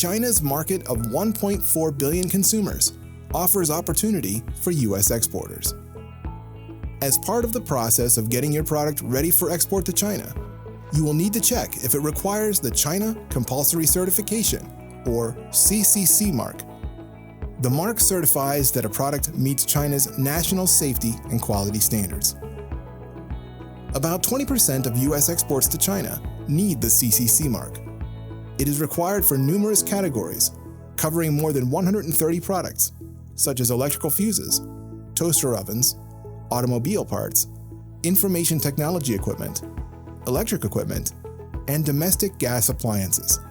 China's market of 1.4 billion consumers offers opportunity for U.S. exporters. As part of the process of getting your product ready for export to China, you will need to check if it requires the China Compulsory Certification, or CCC mark. The mark certifies that a product meets China's national safety and quality standards. About 20% of U.S. exports to China need the CCC mark. It is required for numerous categories, covering more than 130 products, such as electrical fuses, toaster ovens, automobile parts, information technology equipment, electric equipment, and domestic gas appliances.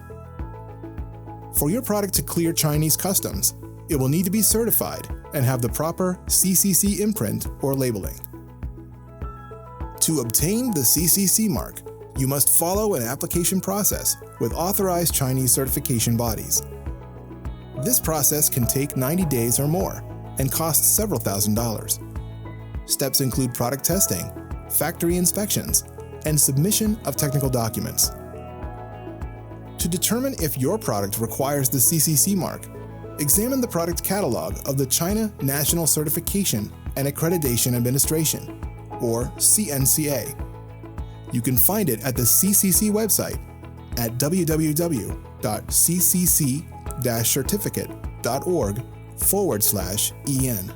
For your product to clear Chinese customs, it will need to be certified and have the proper CCC imprint or labeling. To obtain the CCC mark, you must follow an application process with authorized Chinese certification bodies. This process can take 90 days or more and cost several $1,000s. Steps include product testing, factory inspections, and submission of technical documents. To determine if your product requires the CCC mark, examine the product catalog of the China National Certification and Accreditation Administration, or CNCA. You can find it at the CCC website at www.ccc-certificate.org/EN.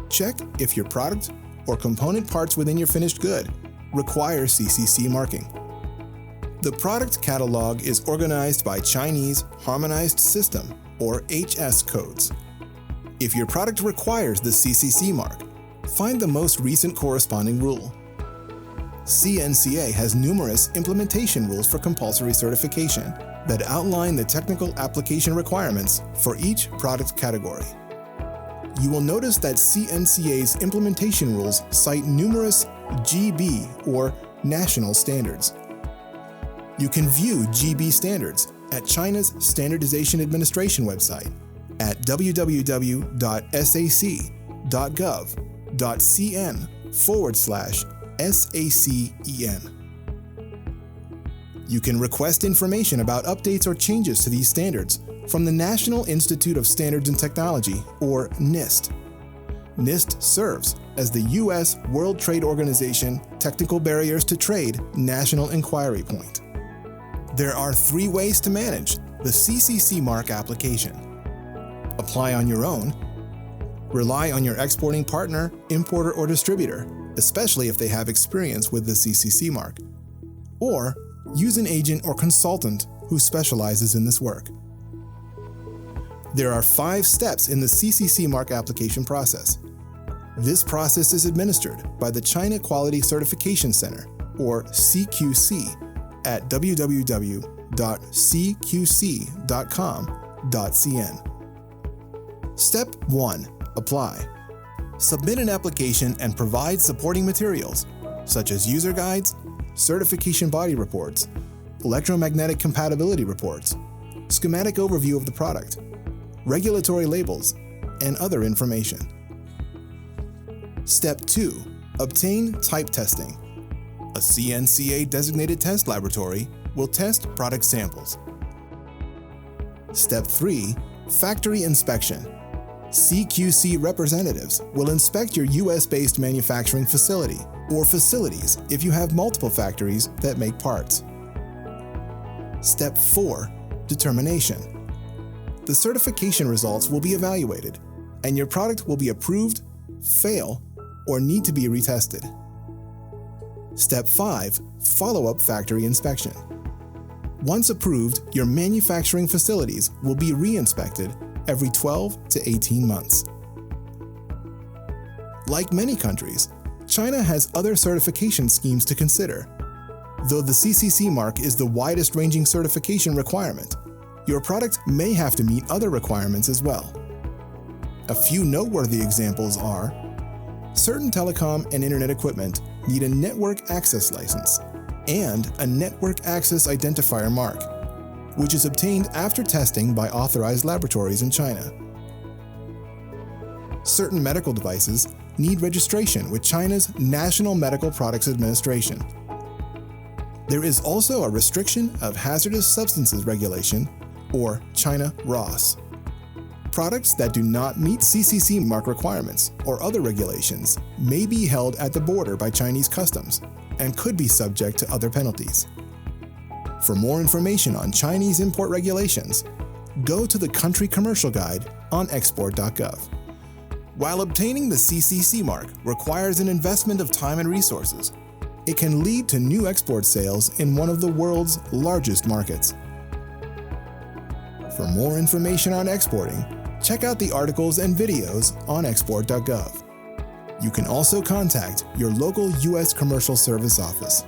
Check if your product or component parts within your finished good require CCC marking. The product catalog is organized by Chinese Harmonized System, or HS codes. If your product requires the CCC mark, find the most recent corresponding rule. CNCA has numerous implementation rules for compulsory certification that outline the technical application requirements for each product category. You will notice that CNCA's implementation rules cite numerous GB, or national standards. You can view GB standards at China's Standardization Administration website at www.sac.gov.cn/SACEN. You can request information about updates or changes to these standards from the National Institute of Standards and Technology, or NIST. NIST serves as the U.S. World Trade Organization Technical Barriers to Trade National Inquiry Point. There are 3 ways to manage the CCC mark application: apply on your own, rely on your exporting partner, importer, or distributor, especially if they have experience with the CCC mark, or use an agent or consultant who specializes in this work. There are 5 steps in the CCC mark application process. This process is administered by the China Quality Certification Center, or CQC, at www.cqc.com.cn. Step 1. Apply. Submit an application and provide supporting materials, such as user guides, certification body reports, electromagnetic compatibility reports, schematic overview of the product, regulatory labels, and other information. Step 2. Obtain type testing. A CNCA designated test laboratory will test product samples. Step 3. Factory inspection. CQC representatives will inspect your US-based manufacturing facility or facilities if you have multiple factories that make parts. Step 4. Determination. The certification results will be evaluated, and your product will be approved, fail, or need to be retested. Step 5. Follow-up factory inspection. Once approved, your manufacturing facilities will be re-inspected every 12 to 18 months. Like many countries, China has other certification schemes to consider. Though the CCC mark is the widest-ranging certification requirement, your product may have to meet other requirements as well. A few noteworthy examples are: certain telecom and internet equipment need a network access license and a network access identifier mark, which is obtained after testing by authorized laboratories in China. Certain medical devices need registration with China's National Medical Products Administration. There is also a restriction of hazardous substances regulation, or China ROS. Products that do not meet CCC mark requirements or other regulations may be held at the border by Chinese customs and could be subject to other penalties. For more information on Chinese import regulations, go to the Country Commercial Guide on export.gov. While obtaining the CCC mark requires an investment of time and resources, it can lead to new export sales in one of the world's largest markets. For more information on exporting, check out the articles and videos on export.gov. You can also contact your local U.S. Commercial Service office.